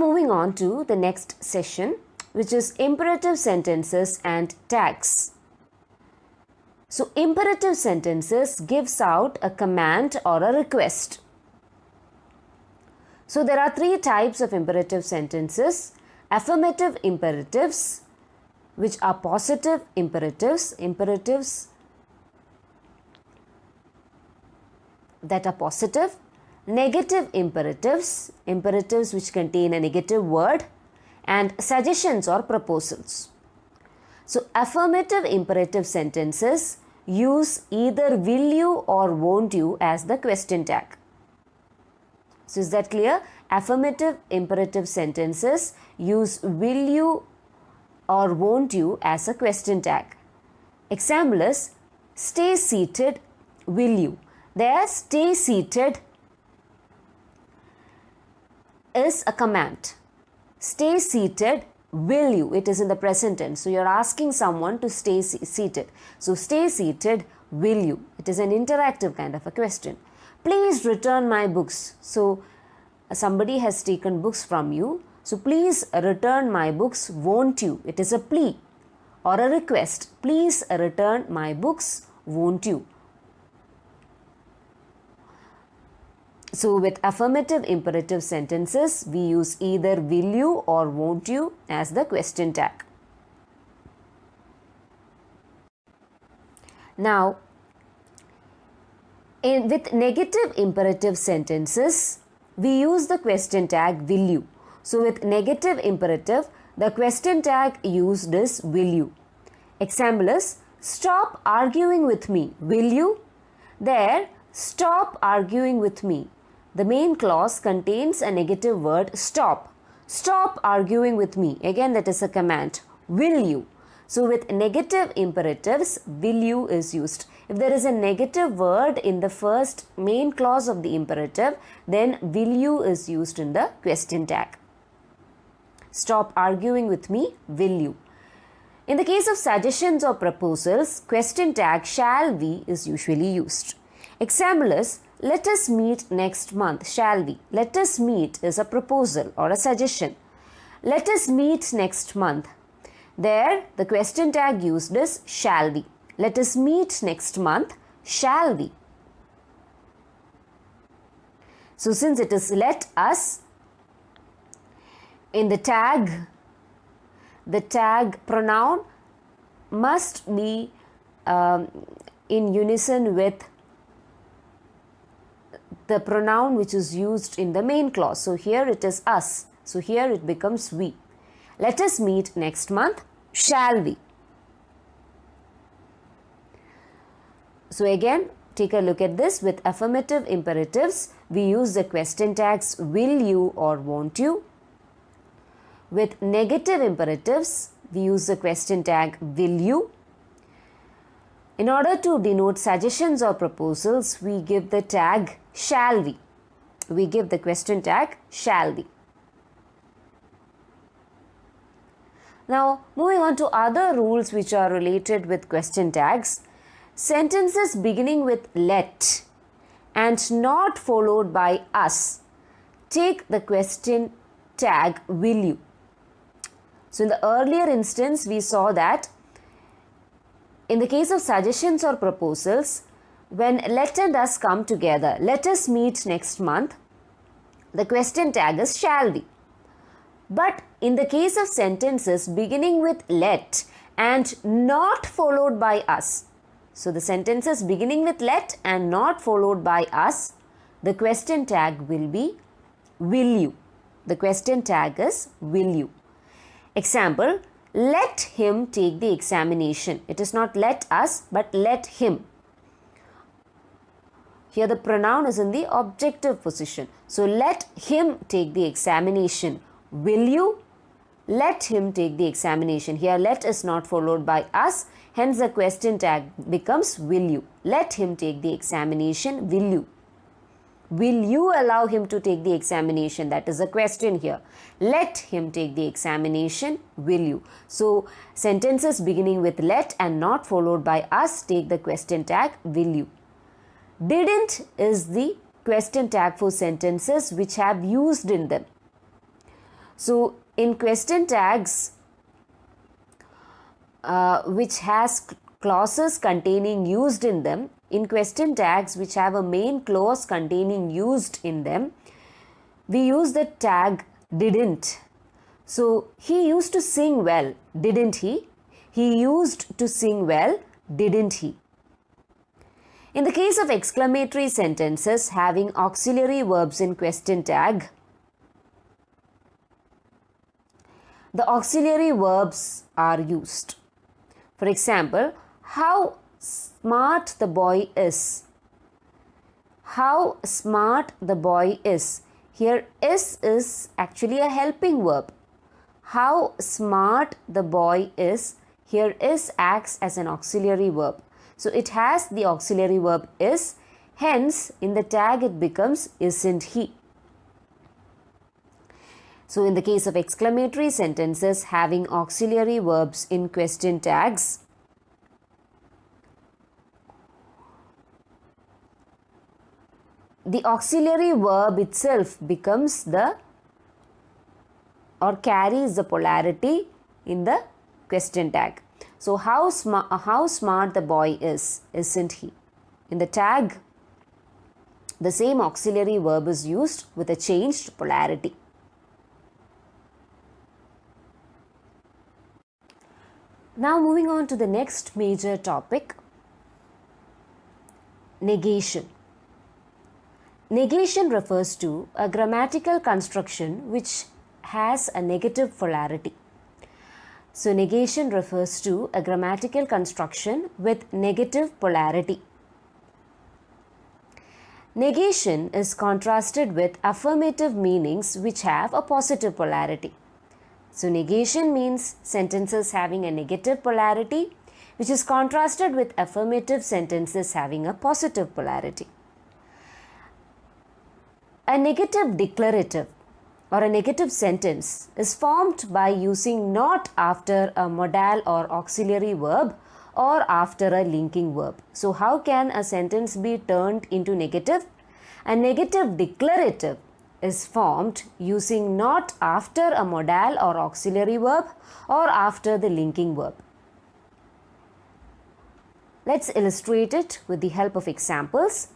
Moving on to the next session, which is imperative sentences and tags. So imperative sentences gives out a command or a request. So there are three types of imperative sentences: affirmative imperatives, which are positive imperatives, imperatives that are positive; negative imperatives, imperatives which contain a negative word; and suggestions or proposals. So affirmative imperative sentences use either will you or won't you as the question tag. So is that clear? Affirmative imperative sentences use will you or won't you as a question tag. Example is stay seated, will you? There stay seated is a command. Stay seated, will you? It is in the present tense. So you are asking someone to stay seated. So stay seated, will you? It is an interactive kind of a question. Please return my books. So somebody has taken books from you. So please return my books, won't you? It is a plea or a request. Please return my books, won't you? So with affirmative imperative sentences, we use either will you or won't you as the question tag. Now, with negative imperative sentences, we use the question tag will you. So with negative imperative, the question tag used is will you. Example is stop arguing with me, will you? There, stop arguing with me. The main clause contains a negative word stop. Stop arguing with me. Again, that is a command. Will you? So with negative imperatives, will you is used. If there is a negative word in the first main clause of the imperative, then will you is used in the question tag. Stop arguing with me, will you? In the case of suggestions or proposals, question tag shall we is usually used. Example is let us meet next month, shall we? Let us meet is a proposal or a suggestion. Let us meet next month. There, the question tag used is shall we. Let us meet next month, shall we? So since it is let us, in the tag pronoun must be in unison with the pronoun which is used in the main clause. So here it is us. So here it becomes we. Let us meet next month, shall we? So again, take a look at this. With affirmative imperatives, we use the question tags will you or won't you. With negative imperatives, we use the question tag will you. In order to denote suggestions or proposals, we give the tag shall we. We give the question tag shall we. Now, moving on to other rules which are related with question tags. Sentences beginning with let and not followed by us take the question tag will you. So in the earlier instance, we saw that in the case of suggestions or proposals, when let and us come together, let us meet next month, the question tag is shall we. But in the case of sentences beginning with let and not followed by us, so the sentences beginning with let and not followed by us, the question tag will be will you. The question tag is will you. Example, let him take the examination. It is not let us, but let him. Here the pronoun is in the objective position. So let him take the examination. Will you? Let him take the examination. Here let is not followed by us. Hence the question tag becomes will you. Let him take the examination. Will you? Will you allow him to take the examination? That is a question here. Let him take the examination. Will you? So sentences beginning with let and not followed by us take the question tag will you. Didn't is the question tag for sentences which have used in them. So in question tags which has clauses containing used in them, in question tags which have a main clause containing used in them, we use the tag didn't. So he used to sing well, didn't he? He used to sing well, didn't he? In the case of exclamatory sentences having auxiliary verbs in question tag, the auxiliary verbs are used. For example, how smart the boy is. How smart the boy is. Here is actually a helping verb. How smart the boy is. Here is acts as an auxiliary verb. So it has the auxiliary verb is. Hence, in the tag it becomes isn't he. So in the case of exclamatory sentences having auxiliary verbs in question tags, the auxiliary verb itself becomes the or carries the polarity in the question tag. So how smart the boy is, isn't he? In the tag, the same auxiliary verb is used with a changed polarity. Now moving on to the next major topic, negation. Negation refers to a grammatical construction which has a negative polarity. So negation refers to a grammatical construction with negative polarity. Negation is contrasted with affirmative meanings which have a positive polarity. So negation means sentences having a negative polarity, which is contrasted with affirmative sentences having a positive polarity. A negative declarative or a negative sentence is formed by using not after a modal or auxiliary verb or after a linking verb. So how can a sentence be turned into negative? A negative declarative is formed using not after a modal or auxiliary verb or after the linking verb. Let's illustrate it with the help of examples.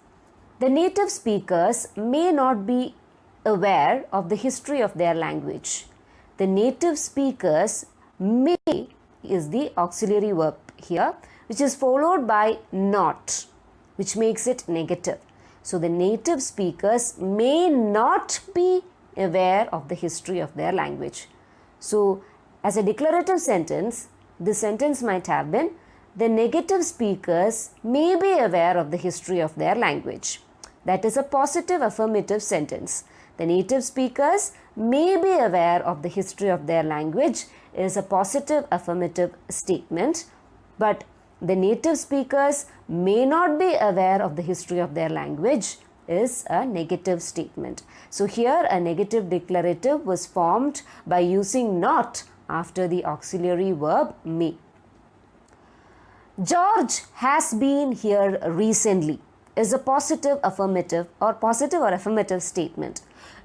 The native speakers may not be aware of the history of their language. The native speakers may is the auxiliary verb here, which is followed by not, which makes it negative. So the native speakers may not be aware of the history of their language. So as a declarative sentence, this sentence might have been, the native speakers may be aware of the history of their language. That is a positive affirmative sentence. The native speakers may be aware of the history of their language is a positive affirmative statement, but the native speakers may not be aware of the history of their language is a negative statement. So here a negative declarative was formed by using not after the auxiliary verb may. George has been here recently is a positive affirmative or affirmative statement.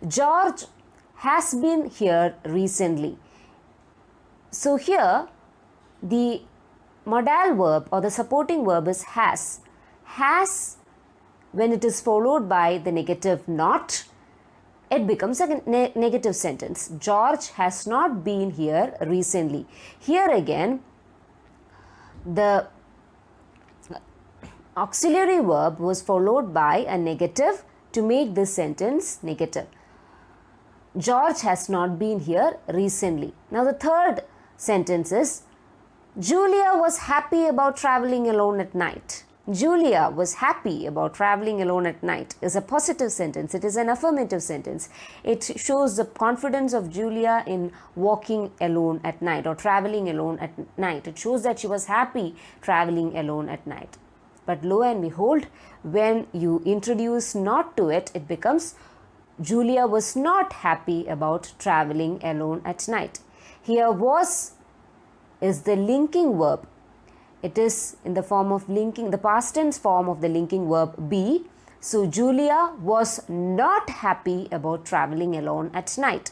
George has been here recently. So here the modal verb or the supporting verb is has. Has, when it is followed by the negative not, it becomes a negative sentence. George has not been here recently. Here again, the auxiliary verb was followed by a negative to make this sentence negative. George has not been here recently. Now the third sentence is, Julia was happy about traveling alone at night. Julia was happy about traveling alone at night is a positive sentence. It is an affirmative sentence. It shows the confidence of Julia in walking alone at night or traveling alone at night. It shows that she was happy traveling alone at night. But lo and behold, when you introduce not to it, it becomes Julia was not happy about traveling alone at night. Here was is the linking verb. It is in the form of linking, the past tense form of the linking verb be. So Julia was not happy about traveling alone at night.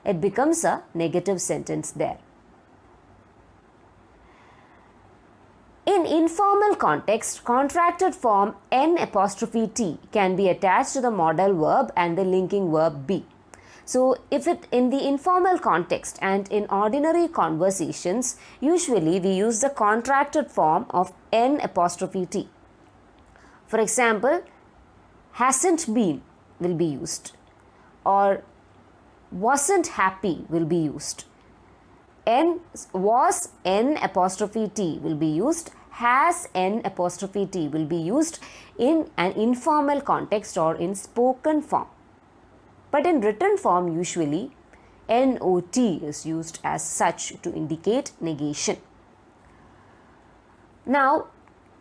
it becomes a negative sentence there. In informal context, contracted form N'(T) can be attached to the modal verb and the linking verb be. So, if it in the informal context and in ordinary conversations, usually we use the contracted form of N'(T). For example, hasn't been will be used, or wasn't happy will be used. Was N'(T) will be used, has N'(T) will be used in an informal context or in spoken form. But in written form, usually NOT is used as such to indicate negation. Now,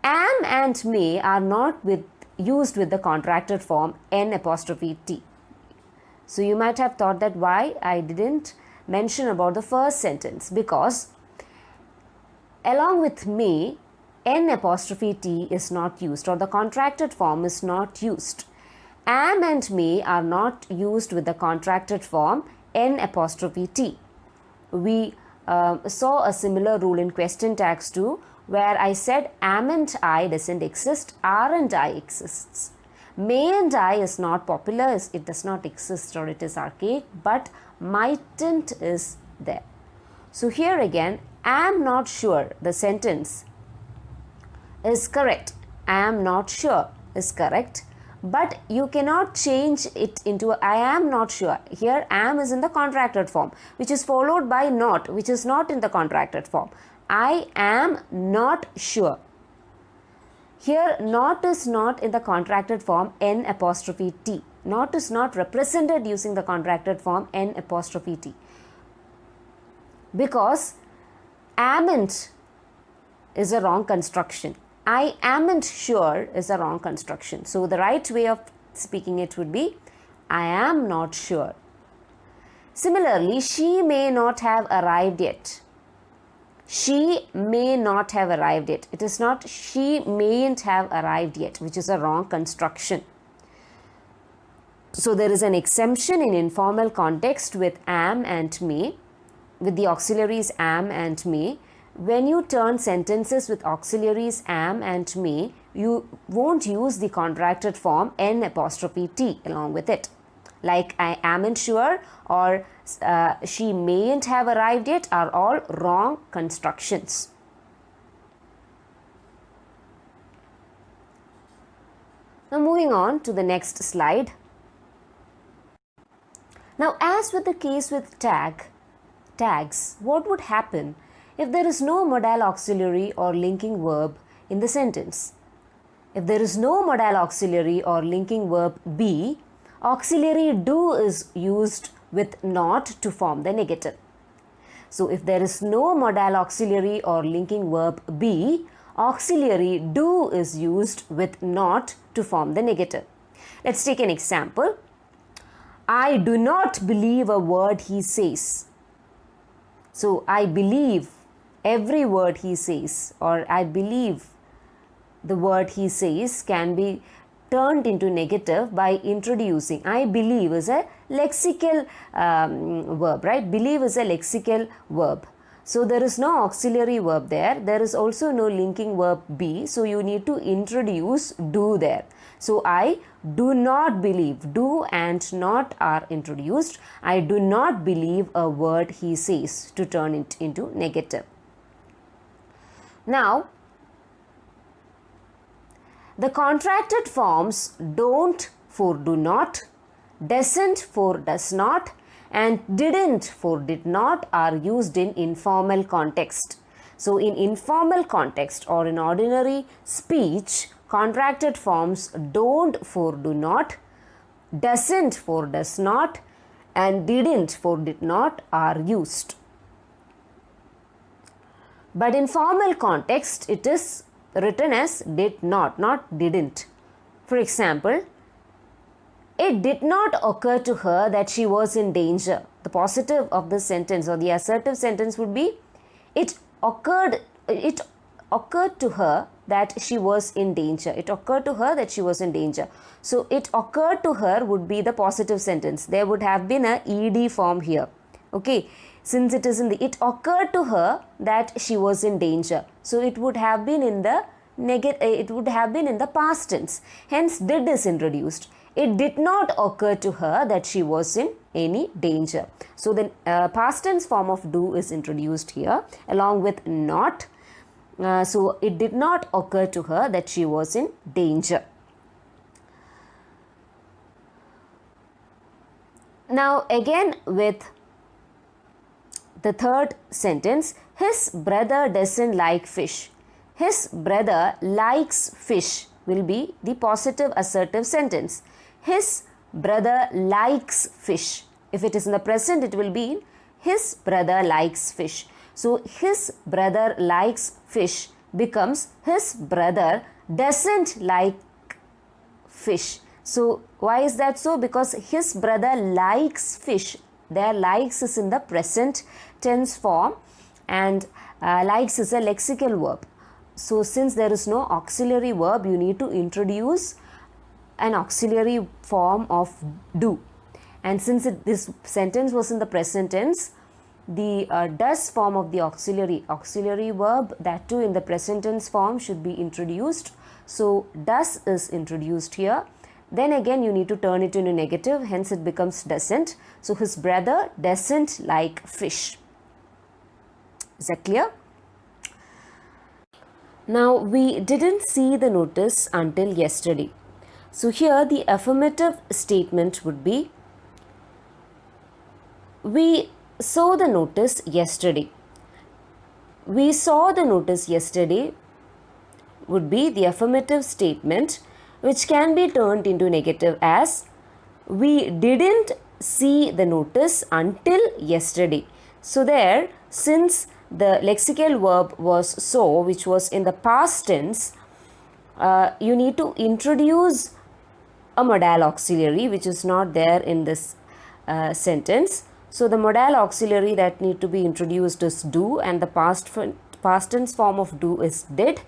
am and may are not used with the contracted form N'(T). So you might have thought that why I didn't mention about the first sentence, because along with may, N'(T) is not used, or the contracted form is not used. Am and may are not used with the contracted form N'(T). We saw a similar rule in question tags too, where I said amn't I doesn't exist, aren't I exists. Mayn't I is not popular, it does not exist, or it is archaic, but mightn't is there. So here again, am not sure, the sentence is correct. Am not sure is correct, but you cannot change it into I am not sure. Here am is in the contracted form, which is followed by not, which is not in the contracted form. I am not sure. Here not is not in the contracted form N'(T). Not is not represented using the contracted form N'(T), because amn't is a wrong construction. I amn't sure is a wrong construction. So the right way of speaking it would be I am not sure. Similarly, she may not have arrived yet. She may not have arrived yet. It is not she mayn't have arrived yet, which is a wrong construction. So there is an exemption in informal context with am and may, with the auxiliaries am and may. When you turn sentences with auxiliaries am and may, you won't use the contracted form N'(T) along with it. Like I amn't sure or she mayn't have arrived yet are all wrong constructions. Now moving on to the next slide. Now, as with the case with tags, what would happen if there is no modal auxiliary or linking verb in the sentence? If there is no modal auxiliary or linking verb be, auxiliary do is used with not to form the negative. So, if there is no modal auxiliary or linking verb be, auxiliary do is used with not to form the negative. Let's take an example. I do not believe a word he says. So, I believe every word he says, or I believe the word he says can be turned into negative by introducing. I believe is a lexical verb, right? Believe is a lexical verb. So, there is no auxiliary verb there. There is also no linking verb be. So, you need to introduce do there. So, I do not believe. Do and not are introduced. I do not believe a word he says to turn it into negative. Now, the contracted forms don't for do not, doesn't for does not, and didn't for did not are used in informal context. So, in informal context or in ordinary speech, contracted forms don't for do not, doesn't for does not, and didn't for did not are used. But in formal context, it is written as did not didn't. For example, it did not occur to her that she was in danger. The positive of the sentence or the assertive sentence would be it occurred to her that she was in danger. It occurred to her that she was in danger. So, it occurred to her would be the positive sentence. There would have been a ed form here. Okay, since it is in the, it occurred to her that she was in danger. So it would have been in the it would have been in the past tense. Hence, did is introduced. It did not occur to her that she was in any danger. So the past tense form of do is introduced here along with not. So it did not occur to her that she was in danger. Now again with the third sentence, his brother doesn't like fish. His brother likes fish will be the positive assertive sentence. His brother likes fish. If it is in the present, it will be his brother likes fish. So his brother likes fish becomes his brother doesn't like fish. So why is that so? Because his brother likes fish. Their likes is in the present tense form, and likes is a lexical verb. So since there is no auxiliary verb, you need to introduce an auxiliary form of do. And since this sentence was in the present tense, the does form of the auxiliary verb, that too in the present tense form, should be introduced. So does is introduced here. Then again you need to turn it into negative, hence it becomes doesn't. So his brother doesn't like fish. Is that clear? Now we didn't see the notice until yesterday. So here the affirmative statement would be, we saw the notice yesterday. We saw the notice yesterday would be the affirmative statement, which can be turned into negative as, we didn't see the notice until yesterday. So there, since the lexical verb was so, which was in the past tense, you need to introduce a modal auxiliary, which is not there in this sentence. So the modal auxiliary that need to be introduced is do, and the past tense form of do is did,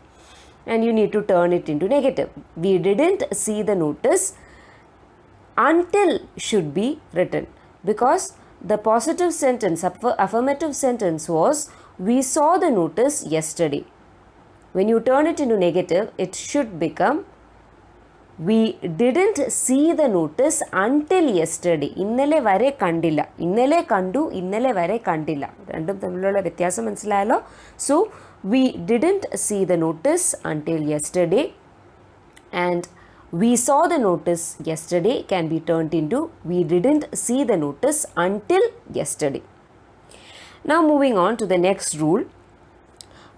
and you need to turn it into negative. We didn't see the notice until should be written, because the positive sentence, affirmative sentence was, we saw the notice yesterday. When you turn it into negative, it should become, we didn't see the notice until yesterday. Innale vare kandilla. Innale kandu, innale vare kandilla. Random thammilulla vyathyasam manasilayalo. So we didn't see the notice until yesterday, and we saw the notice yesterday can be turned into, we didn't see the notice until yesterday. Now moving on to the next rule.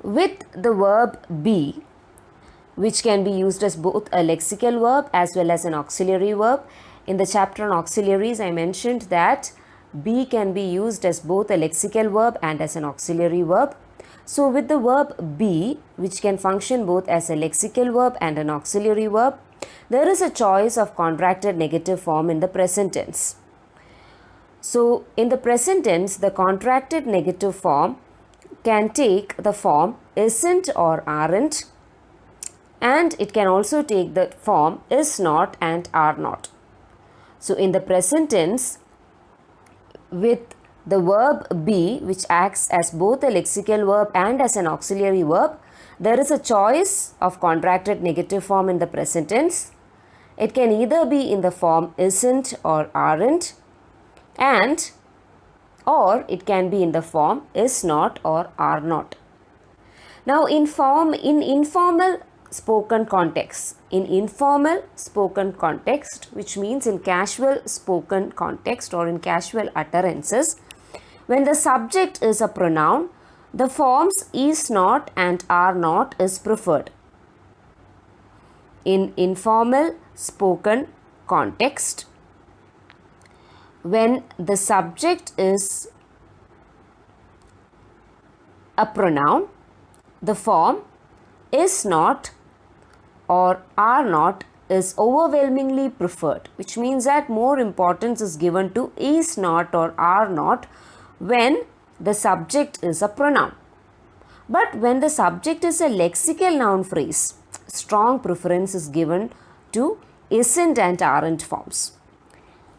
With the verb be, which can be used as both a lexical verb as well as an auxiliary verb. In the chapter on auxiliaries, I mentioned that be can be used as both a lexical verb and as an auxiliary verb. So with the verb be, which can function both as a lexical verb and an auxiliary verb, there is a choice of contracted negative form in the present tense. So in the present tense, the contracted negative form can take the form isn't or aren't, and it can also take the form is not and are not. So in the present tense, with the verb be, which acts as both a lexical verb and as an auxiliary verb, there is a choice of contracted negative form in the present tense. It can either be in the form isn't or aren't, and or it can be in the form is not or are not. Now in informal spoken context, which means in casual spoken context or in casual utterances, when the subject is a pronoun, the forms is not and are not is preferred. In informal spoken context, when the subject is a pronoun, the form is not or are not is overwhelmingly preferred, which means that more importance is given to is not or are not when the subject is a pronoun. But when the subject is a lexical noun phrase, strong preference is given to isn't and aren't forms.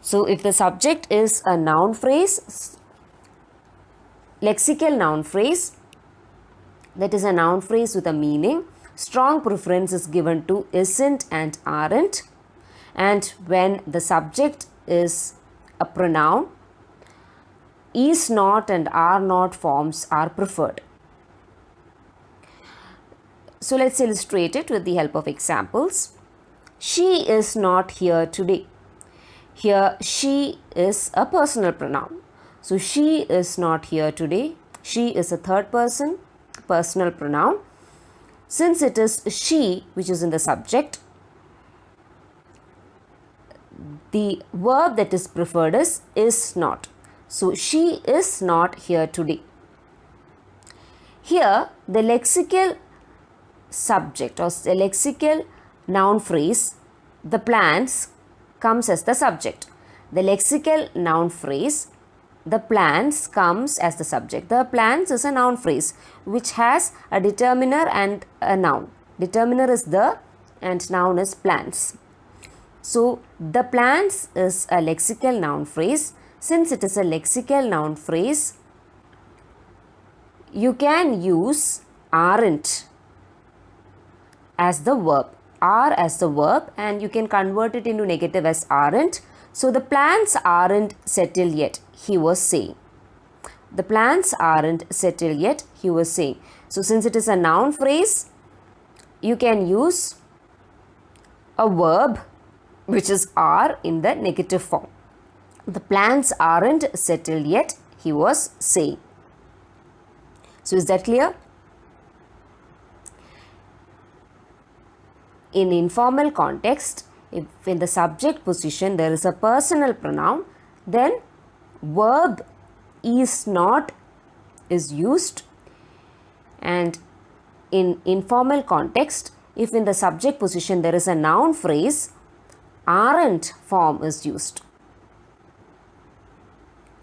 So if the subject is a noun phrase, lexical noun phrase, that is a noun phrase with a meaning. Strong preference is given to isn't and aren't. And when the subject is a pronoun, is not and are not forms are preferred. So let's illustrate it with the help of examples. She is not here today. Here, she is a personal pronoun. So, she is not here today. She is a third person personal pronoun. Since it is she which is in the subject, the verb that is preferred is not. So, she is not here today. Here, the lexical subject or the lexical noun phrase, the plants, comes as the subject. The lexical noun phrase, the plants, comes as the subject. The plants is a noun phrase which has a determiner and a noun. Determiner is the and noun is plants. So, the plants is a lexical noun phrase. Since it is a lexical noun phrase, you can use aren't as the verb. Are as the verb, and you can convert it into negative as aren't. So, the plans aren't settled yet, he was saying. The plans aren't settled yet, he was saying. So, since it is a noun phrase, you can use a verb which is are in the negative form. The plans aren't settled yet, he was saying. So, is that clear? In informal context, if in the subject position there is a personal pronoun, then verb is not is used, and in informal context, if in the subject position there is a noun phrase, aren't form is used.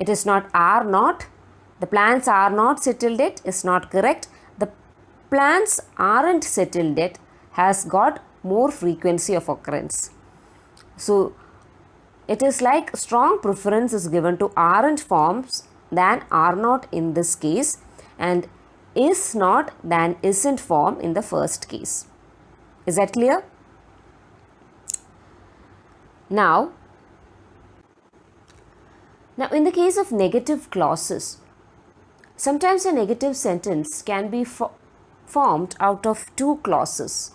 It is not are not. The plans are not settled yet is not correct. The plans aren't settled yet has got more frequency of occurrence. So, it is like strong preference is given to aren't forms than are not in this case, and is not than isn't form in the first case. Is that clear? Now in the case of negative clauses, sometimes a negative sentence can be formed out of two clauses.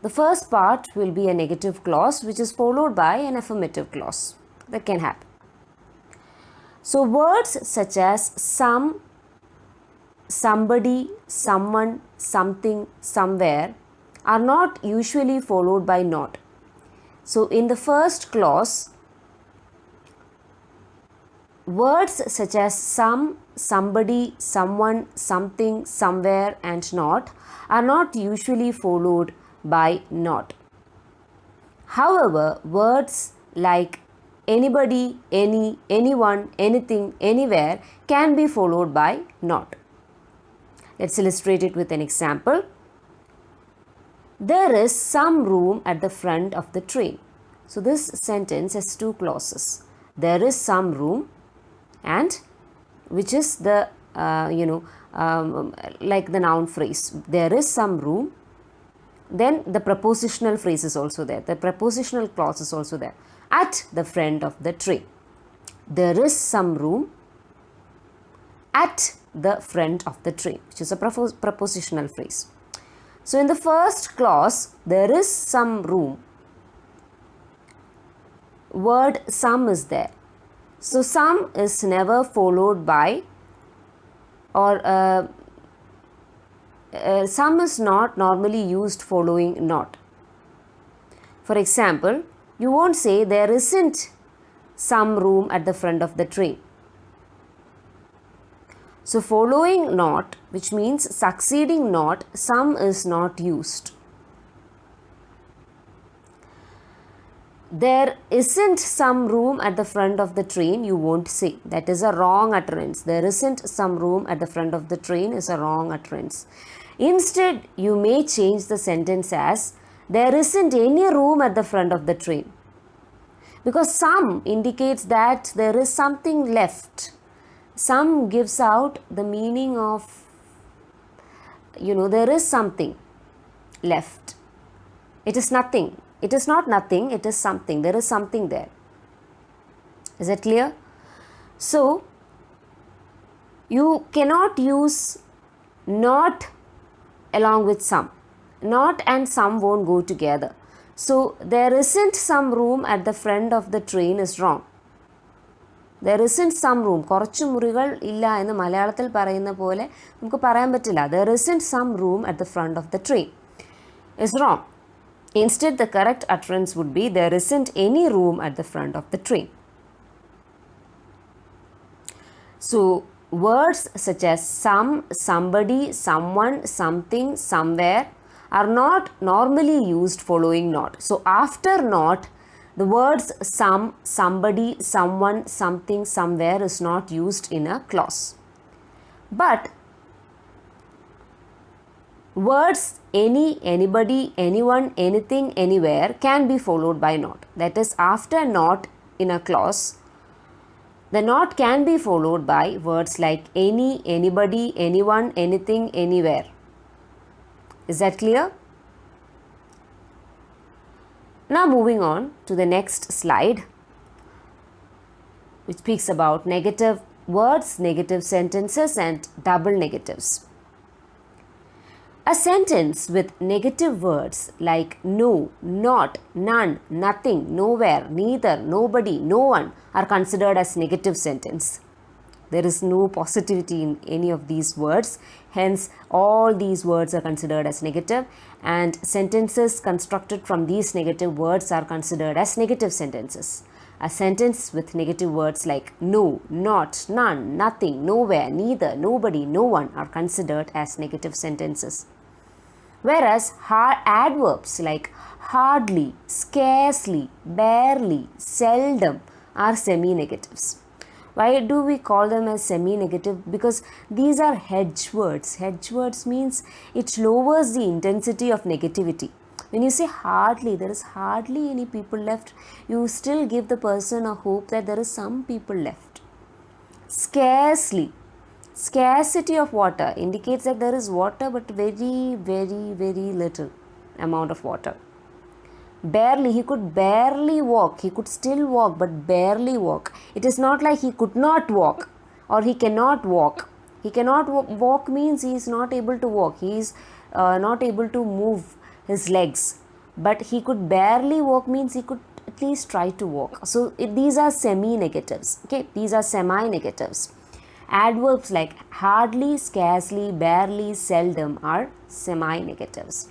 The first part will be a negative clause which is followed by an affirmative clause. That can happen. So, words such as some, somebody, someone, something, somewhere are not usually followed by not. So, in the first clause, words such as some, somebody, someone, something, somewhere and not are not usually followed by not. However, words like anybody, any, anyone, anything, anywhere can be followed by not. Let's illustrate it with an example. There is some room at the front of the train. So, this sentence has two clauses. There is some room, and which is the like the noun phrase. There is some room. Then the prepositional phrase is also there. The prepositional clause is also there. At the front of the train. There is some room at the front of the train, which is a prepositional phrase. So, in the first clause, there is some room. Word some is there. So, some is never followed by or some is not normally used following not. For example, you won't say there isn't some room at the front of the train. So, following not, which means succeeding not, some is not used. There isn't some room at the front of the train, you won't say. That is a wrong utterance. There isn't some room at the front of the train is a wrong utterance. Instead, you may change the sentence as there isn't any room at the front of the train. Because some indicates that there is something left. some gives out the meaning of, there is something left. It is nothing. It is not nothing, it is something. There is something there. Is it clear? So, you cannot use not along with some. Not and some won't go together. So, there isn't some room at the front of the train is wrong. There isn't some room. കുറച്ച് മുറികൾ ഇല്ല എന്ന് മലയാളത്തിൽ പറയുന്ന പോലെ നമുക്ക് പറയാൻ പറ്റില്ല. There isn't some room at the front of the train is wrong. Instead, the correct utterance would be there isn't any room at the front of the train. So, words such as some, somebody, someone, something, somewhere are not normally used following not. So, after not, the words some, somebody, someone, something, somewhere is not used in a clause. But words any, anybody, anyone, anything, anywhere can be followed by not. That is, after not in a clause, the not can be followed by words like any, anybody, anyone, anything, anywhere. Is that clear? Now moving on to the next slide, which speaks about negative words, negative sentences and double negatives. A sentence with negative words like no, not, none, nothing, nowhere, neither, nobody, no one are considered as negative sentence. There is no positivity in any of these words. Hence, all these words are considered as negative, and sentences constructed from these negative words are considered as negative sentences. A sentence with negative words like no, not, none, nothing, nowhere, neither, nobody, no one are considered as negative sentences. Whereas adverbs like hardly, scarcely, barely, seldom are semi-negatives. Why do we call them as semi-negative? Because these are hedge words. Hedge words means it lowers the intensity of negativity. When you say hardly, there is hardly any people left, you still give the person a hope that there is some people left. Scarcely, scarcity of water indicates that there is water but very, very, very little amount of water. Barely, he could barely walk. He could still walk but barely walk. It is not like he could not walk or he cannot walk. He cannot walk means he is not able to walk. He is not able to move his legs. But he could barely walk means he could at least try to walk. So, these are semi-negatives. Okay, these are semi-negatives. Adverbs like hardly, scarcely, barely, seldom are semi-negatives.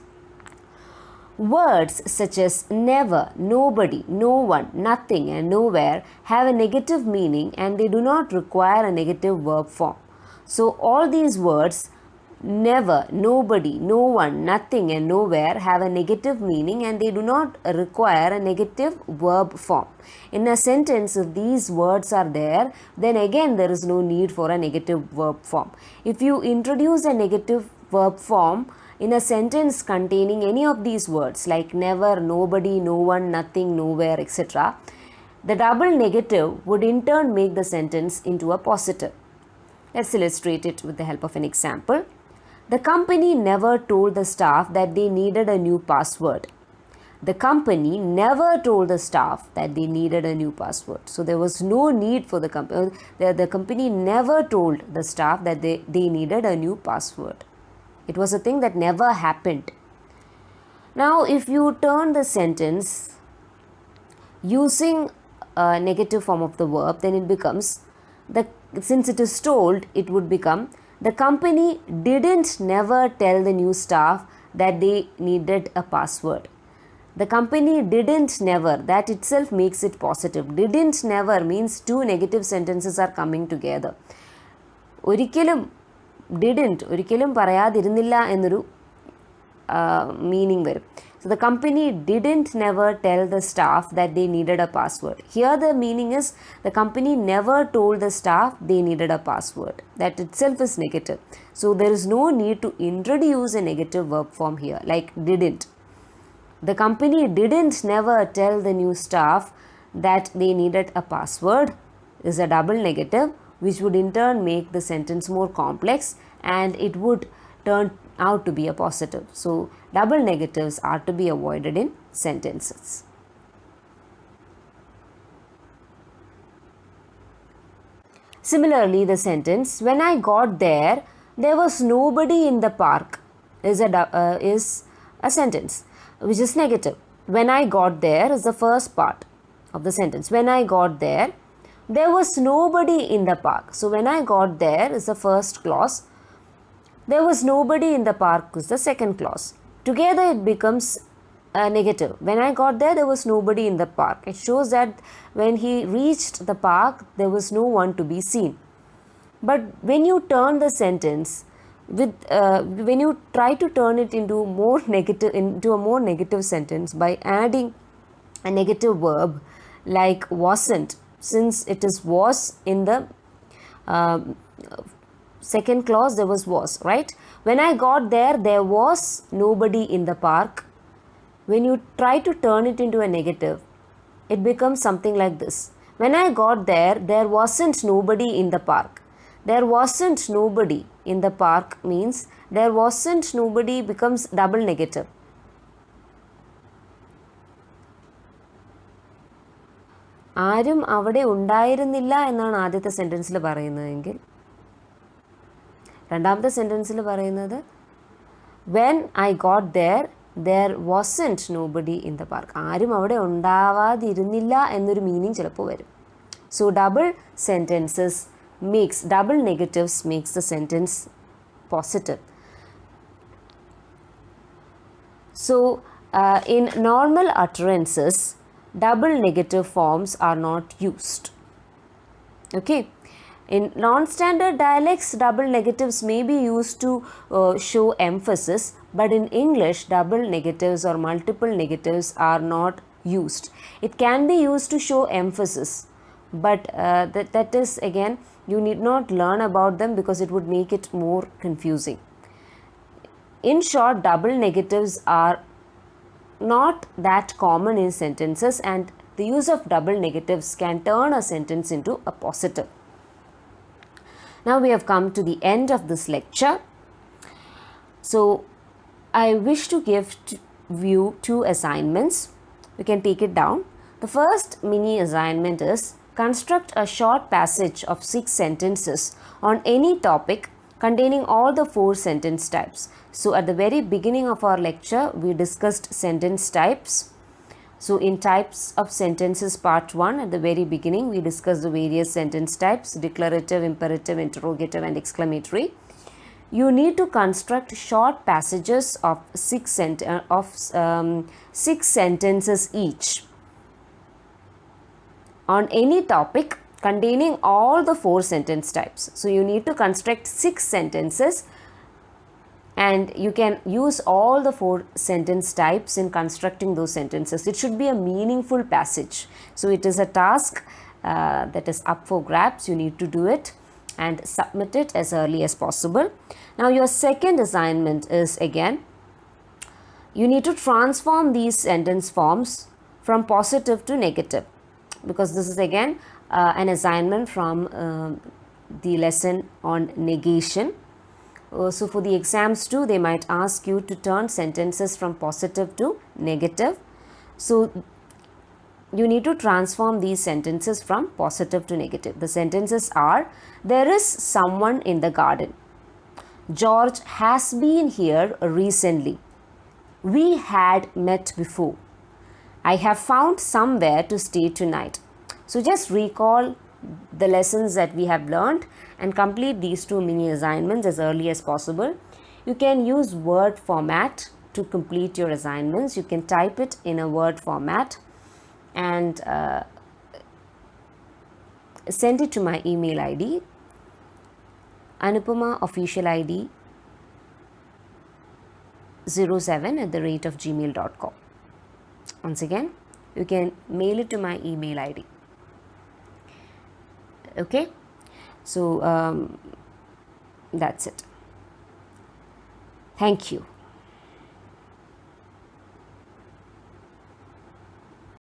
Words such as never, nobody, no one, nothing and nowhere have a negative meaning and they do not require a negative verb form. So, all these words never, nobody, no one, nothing and nowhere have a negative meaning and they do not require a negative verb form. In a sentence, if these words are there, then again there is no need for a negative verb form. If you introduce a negative verb form in a sentence containing any of these words like never, nobody, no one, nothing, nowhere, etc., the double negative would in turn make the sentence into a positive. Let's illustrate it with the help of an example. The company never told the staff that they needed a new password. The company never told the staff that they needed a new password. So, there was no need for the company. The company never told the staff that they needed a new password. It was a thing that never happened. Now, if you turn the sentence using a negative form of the verb, then it becomes, since it is told, it would become, the company didn't never tell the new staff that they needed a password. The company didn't never, that itself makes it positive. Didn't never means two negative sentences are coming together. ഒരിക്കലും പറയാതിരുന്നില്ല എന്നൊരു meaning വരും. So, the company didn't never tell the staff that they needed a password. Here the meaning is the company never told the staff they needed a password. That itself is negative. So, there is no need to introduce a negative verb form here like didn't. The company didn't never tell the new staff that they needed a password is a double negative. which would in turn make the sentence more complex and it would turn out to be a positive. So, double negatives are to be avoided in sentences. Similarly, the sentence, when I got there was nobody in the park is a sentence which is negative. When I got there is the first part of the sentence. When I got there was nobody in the park. So, when I got there is the first clause. There was nobody in the park is the second clause. Together it becomes a negative. When I got there was nobody in the park. It shows that when he reached the park, there was no one to be seen. But when you turn the sentence, when you try to turn it into a more negative sentence by adding a negative verb like wasn't, since it is was in the second clause, there was, right? When I got there was nobody in the park. When you try to turn it into a negative, it becomes something like this. When I got there wasn't nobody in the park. There wasn't nobody in the park means there wasn't nobody becomes double negative. ആരും അവിടെ ഉണ്ടായിരുന്നില്ല എന്നാണ് ആദ്യത്തെ സെൻറ്റൻസിൽ പറയുന്നതെങ്കിൽ രണ്ടാമത്തെ സെൻറ്റൻസിൽ പറയുന്നത് when I got there wasn't nobody in the park. ആരും അവിടെ ഉണ്ടാവാതിരുന്നില്ല എന്നൊരു മീനിങ് ചിലപ്പോൾ വരും. So double negatives makes the sentence positive. So in normal utterances, double negative forms are not used. Okay. In non-standard dialects, double negatives may be used to show emphasis, but in English, double negatives or multiple negatives are not used. It can be used to show emphasis, but that is again, you need not learn about them because it would make it more confusing. In short, double negatives are not that common in sentences, and the use of double negatives can turn a sentence into a positive. Now we have come to the end of this lecture. So I wish to give you two assignments. You can take it down. The first mini assignment is construct a short passage of 6 sentences on any topic containing all the 4 sentence types. So at the very beginning of our lecture, we discussed sentence types. So in types of sentences part 1, at the very beginning, we discussed the various sentence types: declarative, imperative, interrogative and exclamatory. You need to construct short passages of 6 sentences each on any topic containing all the 4 sentence types. So you need to construct 6 sentences, and you can use all the 4 sentence types in constructing those sentences. It should be a meaningful passage. So it is a task that is up for grabs. You need to do it and submit it as early as possible. Now your second assignment is, again, you need to transform these sentence forms from positive to negative, because this is again an assignment from the lesson on negation. So for the exams too, they might ask you to turn sentences from positive to negative. So you need to transform these sentences from positive to negative. The sentences are: there is someone in the garden. George has been here recently. We had met before. I have found somewhere to stay tonight. So just recall the lessons that we have learned and complete these 2 mini assignments as early as possible. You can use Word format to complete your assignments. You can type it in a Word format and send it to my email ID, anupamaofficialid 07@gmail.com. Once again, you can mail it to my email ID. Okay, so that's it. Thank you.